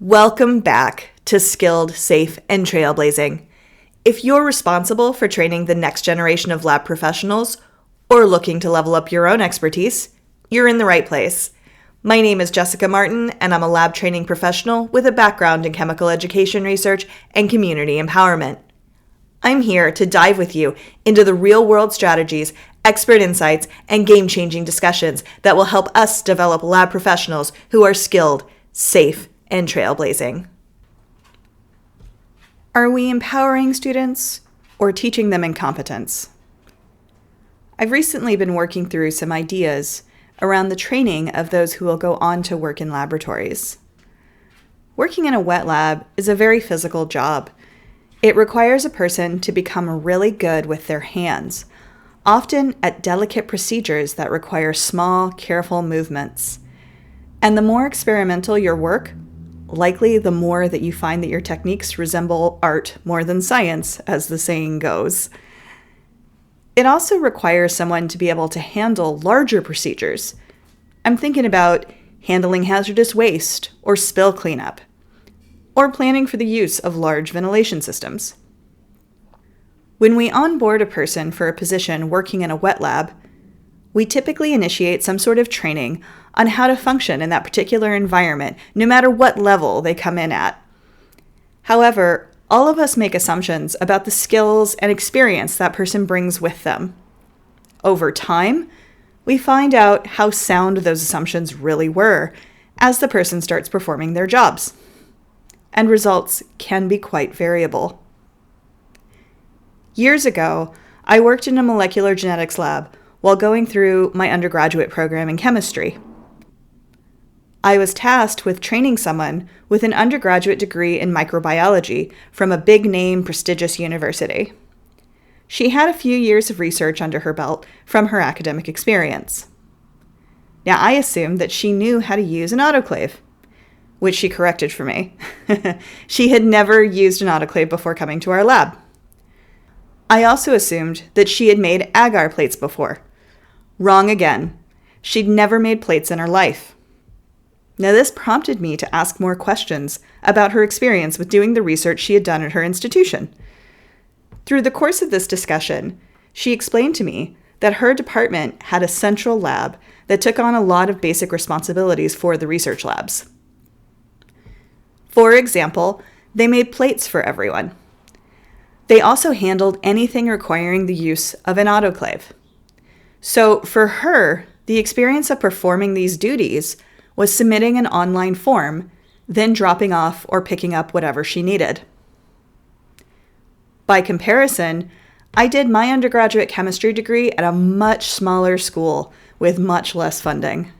Welcome back to Skilled, Safe, and Trailblazing. If you're responsible for training the next generation of lab professionals or looking to level up your own expertise, you're in the right place. My name is Jessica Martin, and I'm a lab training professional with a background in chemical education research and community empowerment. I'm here to dive with you into the real-world strategies, expert insights, and game-changing discussions that will help us develop lab professionals who are skilled, safe, and trailblazing. Are we empowering students or teaching them incompetence? I've recently been working through some ideas around the training of those who will go on to work in laboratories. Working in a wet lab is a very physical job. It requires a person to become really good with their hands, often at delicate procedures that require small, careful movements. And the more experimental your work, likely the more that you find that your techniques resemble art more than science, as the saying goes. It also requires someone to be able to handle larger procedures. I'm thinking about handling hazardous waste or spill cleanup, or planning for the use of large ventilation systems. When we onboard a person for a position working in a wet lab, we typically initiate some sort of training on how to function in that particular environment, no matter what level they come in at. However, all of us make assumptions about the skills and experience that person brings with them. Over time, we find out how sound those assumptions really were as the person starts performing their jobs. And results can be quite variable. Years ago, I worked in a molecular genetics lab while going through my undergraduate program in chemistry. I was tasked with training someone with an undergraduate degree in microbiology from a big-name, prestigious university. She had a few years of research under her belt from her academic experience. Now, I assumed that she knew how to use an autoclave, which she corrected for me. She had never used an autoclave before coming to our lab. I also assumed that she had made agar plates before. Wrong again. She'd never made plates in her life. Now, this prompted me to ask more questions about her experience with doing the research she had done at her institution. Through the course of this discussion, she explained to me that her department had a central lab that took on a lot of basic responsibilities for the research labs. For example, they made plates for everyone. They also handled anything requiring the use of an autoclave. So for her, the experience of performing these duties was submitting an online form, then dropping off or picking up whatever she needed. By comparison, I did my undergraduate chemistry degree at a much smaller school with much less funding.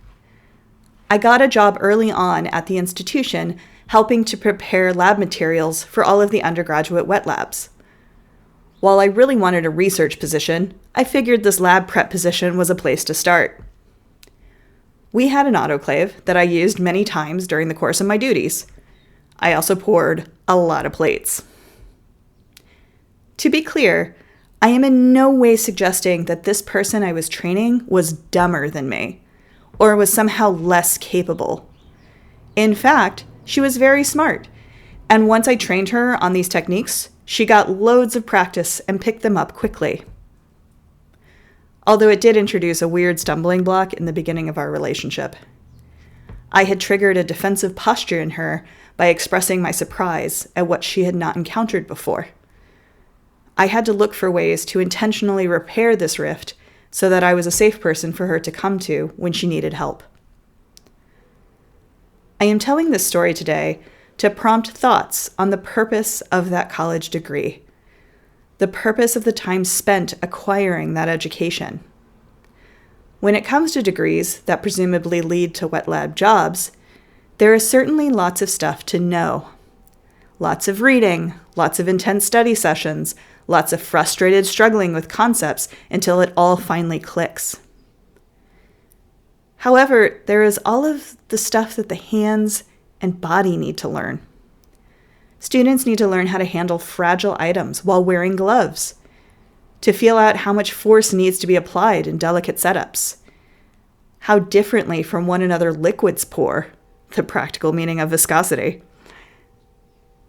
I got a job early on at the institution helping to prepare lab materials for all of the undergraduate wet labs. While I really wanted a research position, I figured this lab prep position was a place to start. We had an autoclave that I used many times during the course of my duties. I also poured a lot of plates. To be clear, I am in no way suggesting that this person I was training was dumber than me, or was somehow less capable. In fact, she was very smart, and once I trained her on these techniques, she got loads of practice and picked them up quickly. Although it did introduce a weird stumbling block in the beginning of our relationship. I had triggered a defensive posture in her by expressing my surprise at what she had not encountered before. I had to look for ways to intentionally repair this rift so that I was a safe person for her to come to when she needed help. I am telling this story today to prompt thoughts on the purpose of that college degree, the purpose of the time spent acquiring that education. When it comes to degrees that presumably lead to wet lab jobs, there is certainly lots of stuff to know. Lots of reading, lots of intense study sessions, lots of frustrated struggling with concepts until it all finally clicks. However, there is all of the stuff that the hands and body need to learn. Students need to learn how to handle fragile items while wearing gloves, to feel out how much force needs to be applied in delicate setups, how differently from one another liquids pour, the practical meaning of viscosity,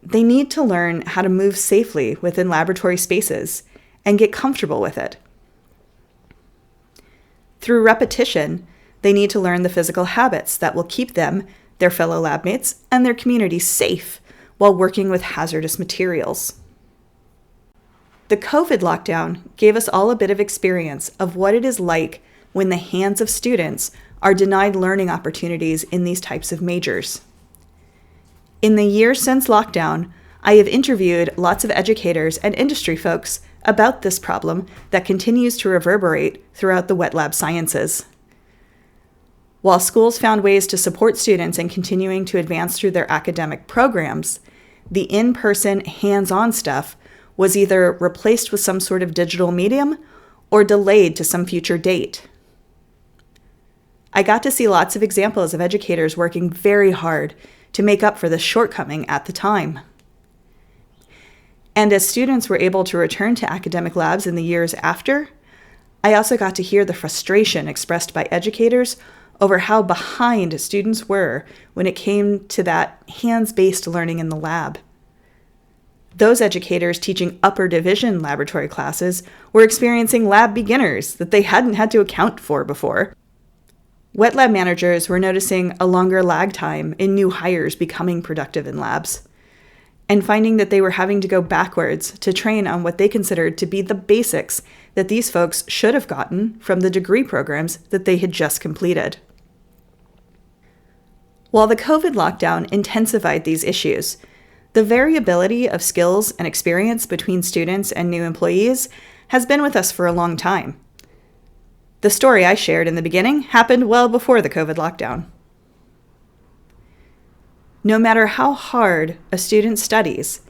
they need to learn how to move safely within laboratory spaces and get comfortable with it. Through repetition, they need to learn the physical habits that will keep them, their fellow lab mates, and their community safe while working with hazardous materials. The COVID lockdown gave us all a bit of experience of what it is like when the hands of students are denied learning opportunities in these types of majors. In the years since lockdown, I have interviewed lots of educators and industry folks about this problem that continues to reverberate throughout the wet lab sciences. While schools found ways to support students in continuing to advance through their academic programs, the in-person, hands-on stuff was either replaced with some sort of digital medium or delayed to some future date. I got to see lots of examples of educators working very hard to make up for this shortcoming at the time. And as students were able to return to academic labs in the years after, I also got to hear the frustration expressed by educators over how behind students were when it came to that hands-based learning in the lab. Those educators teaching upper division laboratory classes were experiencing lab beginners that they hadn't had to account for before. Wet lab managers were noticing a longer lag time in new hires becoming productive in labs, and finding that they were having to go backwards to train on what they considered to be the basics that these folks should have gotten from the degree programs that they had just completed. While the COVID lockdown intensified these issues, the variability of skills and experience between students and new employees has been with us for a long time. The story I shared in the beginning happened well before the COVID lockdown. No matter how hard a student studies,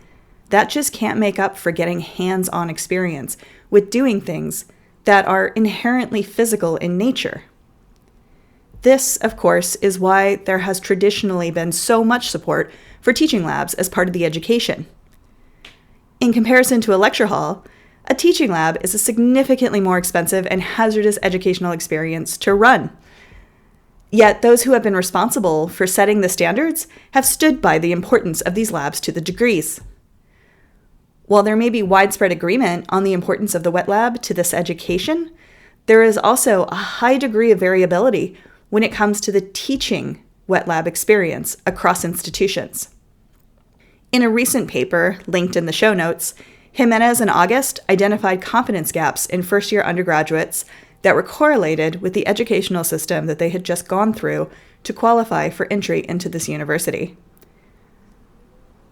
that just can't make up for getting hands-on experience with doing things that are inherently physical in nature. This, of course, is why there has traditionally been so much support for teaching labs as part of the education. In comparison to a lecture hall, a teaching lab is a significantly more expensive and hazardous educational experience to run. Yet those who have been responsible for setting the standards have stood by the importance of these labs to the degrees. While there may be widespread agreement on the importance of the wet lab to this education, there is also a high degree of variability when it comes to the teaching wet lab experience across institutions. In a recent paper linked in the show notes, Jimenez and August identified competence gaps in first-year undergraduates that were correlated with the educational system that they had just gone through to qualify for entry into this university.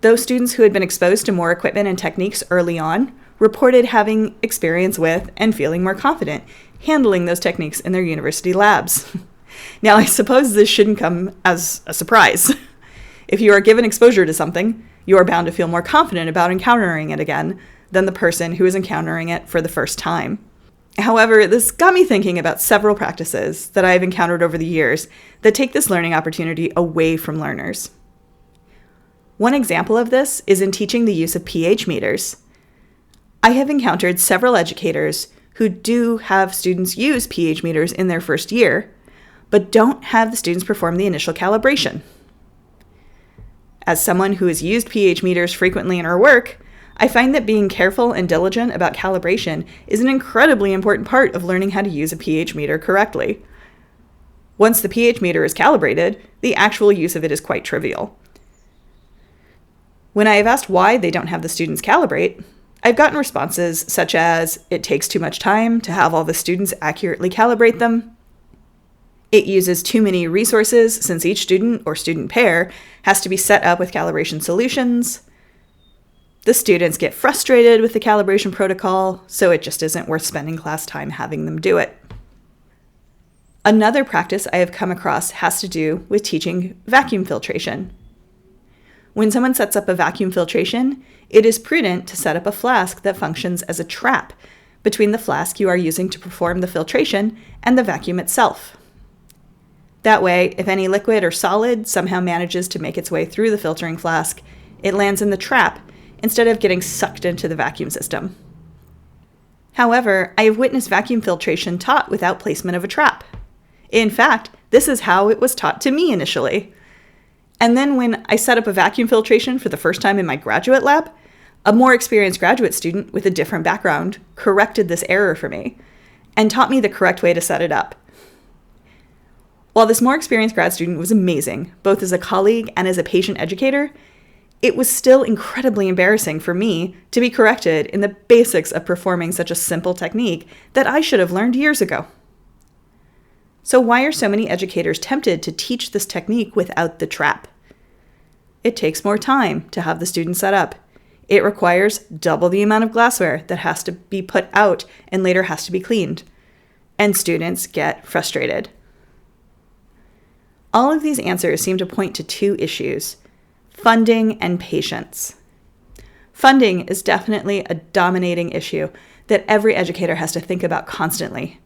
Those students who had been exposed to more equipment and techniques early on reported having experience with and feeling more confident handling those techniques in their university labs. Now, I suppose this shouldn't come as a surprise. If you are given exposure to something, you are bound to feel more confident about encountering it again than the person who is encountering it for the first time. However, this got me thinking about several practices that I have encountered over the years that take this learning opportunity away from learners. One example of this is in teaching the use of pH meters. I have encountered several educators who do have students use pH meters in their first year, but don't have the students perform the initial calibration. As someone who has used pH meters frequently in our work, I find that being careful and diligent about calibration is an incredibly important part of learning how to use a pH meter correctly. Once the pH meter is calibrated, the actual use of it is quite trivial. When I have asked why they don't have the students calibrate, I've gotten responses such as, it takes too much time to have all the students accurately calibrate them. It uses too many resources since each student or student pair has to be set up with calibration solutions. The students get frustrated with the calibration protocol, so it just isn't worth spending class time having them do it. Another practice I have come across has to do with teaching vacuum filtration. When someone sets up a vacuum filtration, it is prudent to set up a flask that functions as a trap between the flask you are using to perform the filtration and the vacuum itself. That way, if any liquid or solid somehow manages to make its way through the filtering flask, it lands in the trap instead of getting sucked into the vacuum system. However, I have witnessed vacuum filtration taught without placement of a trap. In fact, this is how it was taught to me initially. And then when I set up a vacuum filtration for the first time in my graduate lab, a more experienced graduate student with a different background corrected this error for me and taught me the correct way to set it up. While this more experienced grad student was amazing, both as a colleague and as a patient educator, it was still incredibly embarrassing for me to be corrected in the basics of performing such a simple technique that I should have learned years ago. So why are so many educators tempted to teach this technique without the trap? It takes more time to have the student set up. It requires double the amount of glassware that has to be put out and later has to be cleaned. And students get frustrated. All of these answers seem to point to two issues: funding and patience. Funding is definitely a dominating issue that every educator has to think about constantly.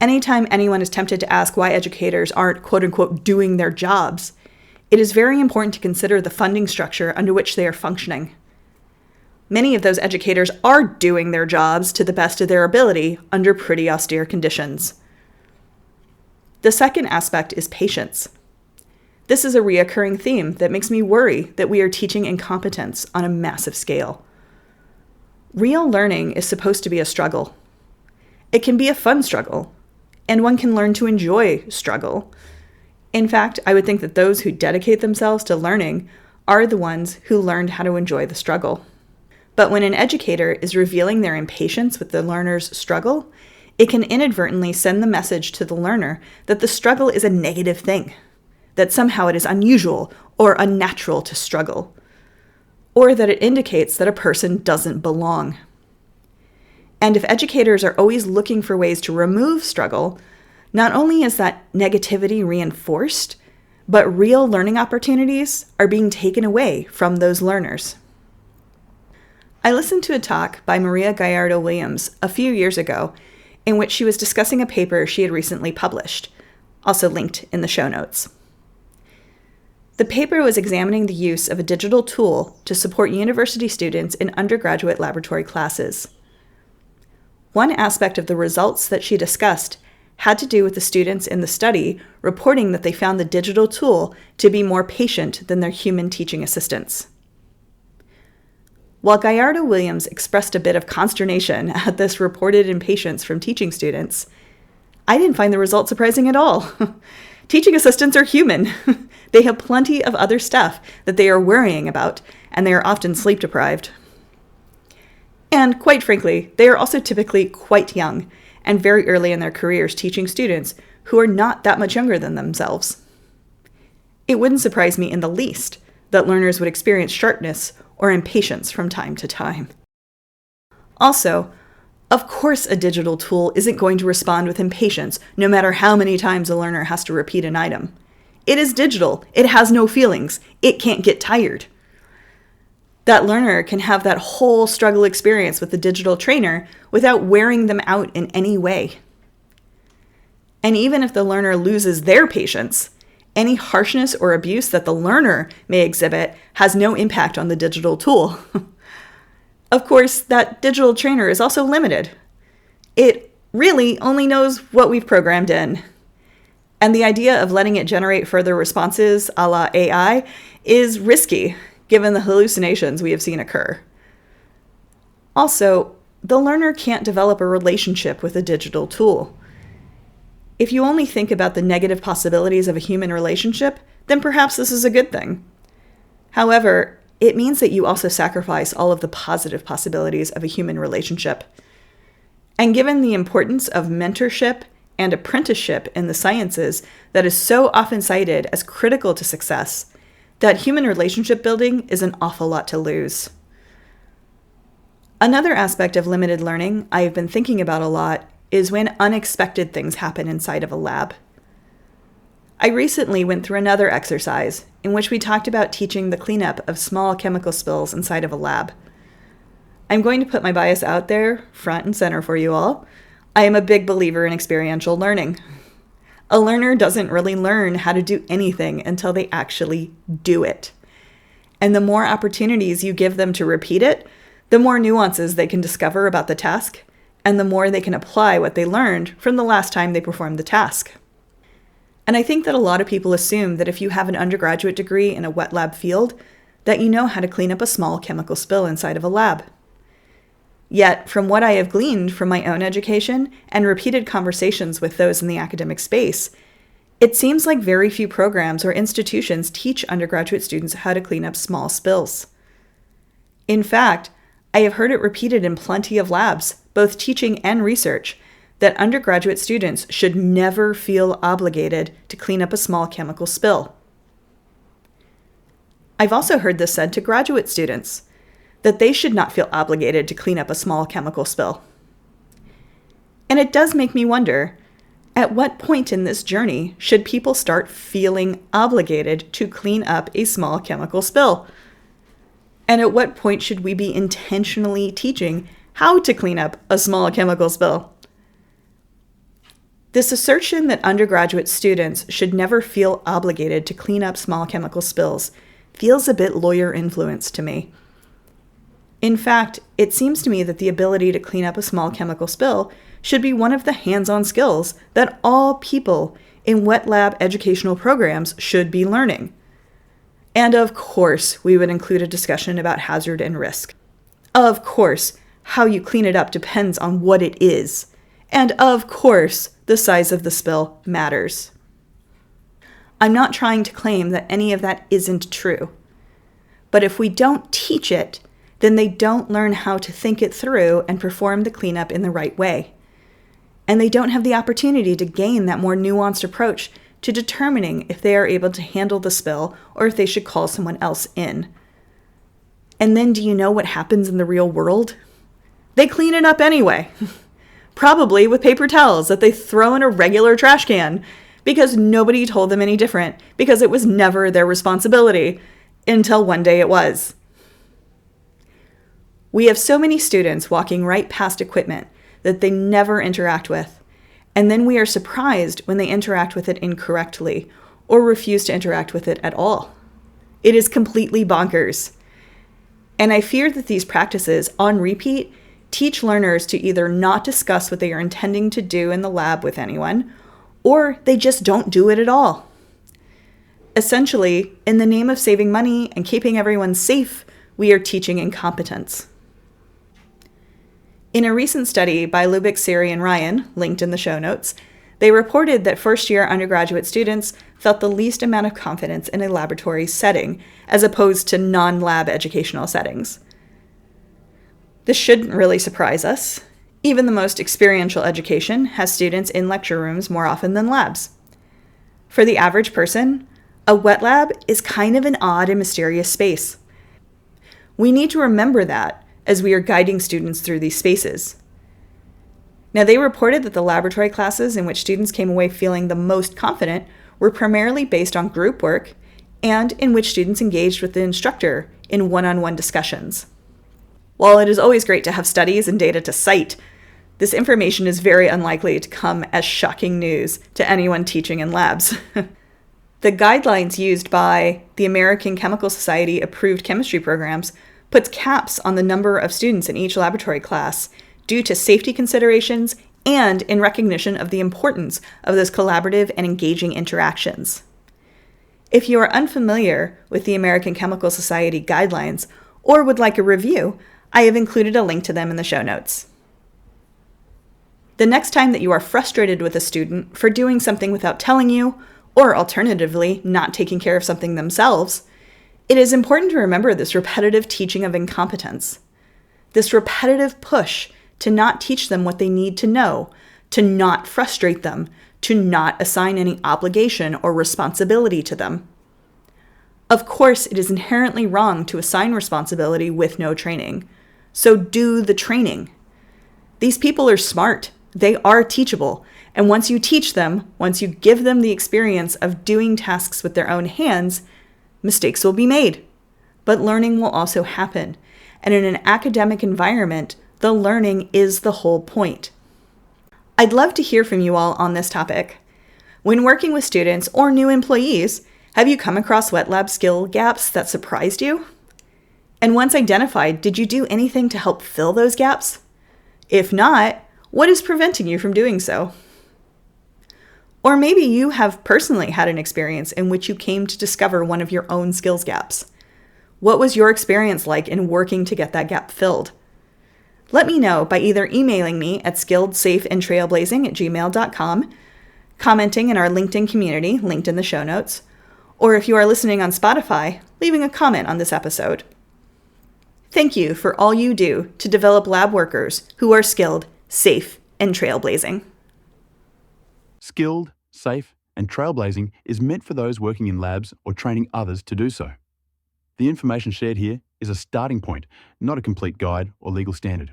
Anytime anyone is tempted to ask why educators aren't quote-unquote doing their jobs, it is very important to consider the funding structure under which they are functioning. Many of those educators are doing their jobs to the best of their ability under pretty austere conditions. The second aspect is patience. This is a reoccurring theme that makes me worry that we are teaching incompetence on a massive scale. Real learning is supposed to be a struggle. It can be a fun struggle, and one can learn to enjoy struggle. In fact, I would think that those who dedicate themselves to learning are the ones who learned how to enjoy the struggle. But when an educator is revealing their impatience with the learner's struggle, it can inadvertently send the message to the learner that the struggle is a negative thing, that somehow it is unusual or unnatural to struggle, or that it indicates that a person doesn't belong. And if educators are always looking for ways to remove struggle, not only is that negativity reinforced, but real learning opportunities are being taken away from those learners. I listened to a talk by Maria Gallardo-Williams a few years ago in which she was discussing a paper she had recently published, also linked in the show notes. The paper was examining the use of a digital tool to support university students in undergraduate laboratory classes. One aspect of the results that she discussed had to do with the students in the study reporting that they found the digital tool to be more patient than their human teaching assistants. While Gallardo-Williams expressed a bit of consternation at this reported impatience from teaching students, I didn't find the result surprising at all. Teaching assistants are human. They have plenty of other stuff that they are worrying about, and they are often sleep deprived. And quite frankly, they are also typically quite young and very early in their careers teaching students who are not that much younger than themselves. It wouldn't surprise me in the least that learners would experience sharpness or impatience from time to time. Also, of course a digital tool isn't going to respond with impatience no matter how many times a learner has to repeat an item. It is digital. It has no feelings. It can't get tired. That learner can have that whole struggle experience with the digital trainer without wearing them out in any way. And even if the learner loses their patience, any harshness or abuse that the learner may exhibit has no impact on the digital tool. Of course, that digital trainer is also limited. It really only knows what we've programmed in. And the idea of letting it generate further responses a la AI is risky, given the hallucinations we have seen occur. Also, the learner can't develop a relationship with a digital tool. If you only think about the negative possibilities of a human relationship, then perhaps this is a good thing. However, it means that you also sacrifice all of the positive possibilities of a human relationship. And given the importance of mentorship and apprenticeship in the sciences that is so often cited as critical to success, that human relationship building is an awful lot to lose. Another aspect of limited learning I have been thinking about a lot is when unexpected things happen inside of a lab. I recently went through another exercise in which we talked about teaching the cleanup of small chemical spills inside of a lab. I'm going to put my bias out there, front and center for you all. I am a big believer in experiential learning. A learner doesn't really learn how to do anything until they actually do it. And the more opportunities you give them to repeat it, the more nuances they can discover about the task, and the more they can apply what they learned from the last time they performed the task. And I think that a lot of people assume that if you have an undergraduate degree in a wet lab field, that you know how to clean up a small chemical spill inside of a lab. Yet, from what I have gleaned from my own education and repeated conversations with those in the academic space, it seems like very few programs or institutions teach undergraduate students how to clean up small spills. In fact, I have heard it repeated in plenty of labs, both teaching and research, that undergraduate students should never feel obligated to clean up a small chemical spill. I've also heard this said to graduate students, that they should not feel obligated to clean up a small chemical spill. And it does make me wonder, at what point in this journey should people start feeling obligated to clean up a small chemical spill? And at what point should we be intentionally teaching how to clean up a small chemical spill? This assertion that undergraduate students should never feel obligated to clean up small chemical spills feels a bit lawyer-influenced to me. In fact, it seems to me that the ability to clean up a small chemical spill should be one of the hands-on skills that all people in wet lab educational programs should be learning. And of course, we would include a discussion about hazard and risk. Of course, how you clean it up depends on what it is. And of course, the size of the spill matters. I'm not trying to claim that any of that isn't true. But if we don't teach it, then they don't learn how to think it through and perform the cleanup in the right way. And they don't have the opportunity to gain that more nuanced approach to determining if they are able to handle the spill or if they should call someone else in. And then do you know what happens in the real world? They clean it up anyway. Probably with paper towels that they throw in a regular trash can because nobody told them any different, because it was never their responsibility until one day it was. We have so many students walking right past equipment that they never interact with, and then we are surprised when they interact with it incorrectly or refuse to interact with it at all. It is completely bonkers. And I fear that these practices, on repeat, teach learners to either not discuss what they are intending to do in the lab with anyone, or they just don't do it at all. Essentially, in the name of saving money and keeping everyone safe, we are teaching incompetence. In a recent study by Lubick, Siri, and Ryan, linked in the show notes, they reported that first-year undergraduate students felt the least amount of confidence in a laboratory setting, as opposed to non-lab educational settings. This shouldn't really surprise us. Even the most experiential education has students in lecture rooms more often than labs. For the average person, a wet lab is kind of an odd and mysterious space. We need to remember that as we are guiding students through these spaces. Now, they reported that the laboratory classes in which students came away feeling the most confident were primarily based on group work and in which students engaged with the instructor in one-on-one discussions. While it is always great to have studies and data to cite, this information is very unlikely to come as shocking news to anyone teaching in labs. The guidelines used by the American Chemical Society approved chemistry programs puts caps on the number of students in each laboratory class due to safety considerations and in recognition of the importance of those collaborative and engaging interactions. If you are unfamiliar with the American Chemical Society guidelines or would like a review, I have included a link to them in the show notes. The next time that you are frustrated with a student for doing something without telling you, or alternatively, not taking care of something themselves, it is important to remember this repetitive teaching of incompetence, this repetitive push to not teach them what they need to know, to not frustrate them, to not assign any obligation or responsibility to them. Of course, it is inherently wrong to assign responsibility with no training, so do the training. These people are smart, they are teachable, and once you teach them, once you give them the experience of doing tasks with their own hands, mistakes will be made, but learning will also happen. And in an academic environment, the learning is the whole point. I'd love to hear from you all on this topic. When working with students or new employees, have you come across wet lab skill gaps that surprised you? And once identified, did you do anything to help fill those gaps? If not, what is preventing you from doing so? Or maybe you have personally had an experience in which you came to discover one of your own skills gaps. What was your experience like in working to get that gap filled? Let me know by either emailing me at skilledsafeandtrailblazing@gmail.com, commenting in our LinkedIn community, linked in the show notes, or if you are listening on Spotify, leaving a comment on this episode. Thank you for all you do to develop lab workers who are skilled, safe, and trailblazing. Skilled, safe, and trailblazing is meant for those working in labs or training others to do so. The information shared here is a starting point, not a complete guide or legal standard.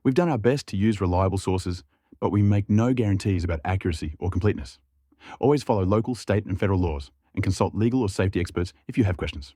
We've done our best to use reliable sources, but we make no guarantees about accuracy or completeness. Always follow local, state, and federal laws and consult legal or safety experts if you have questions.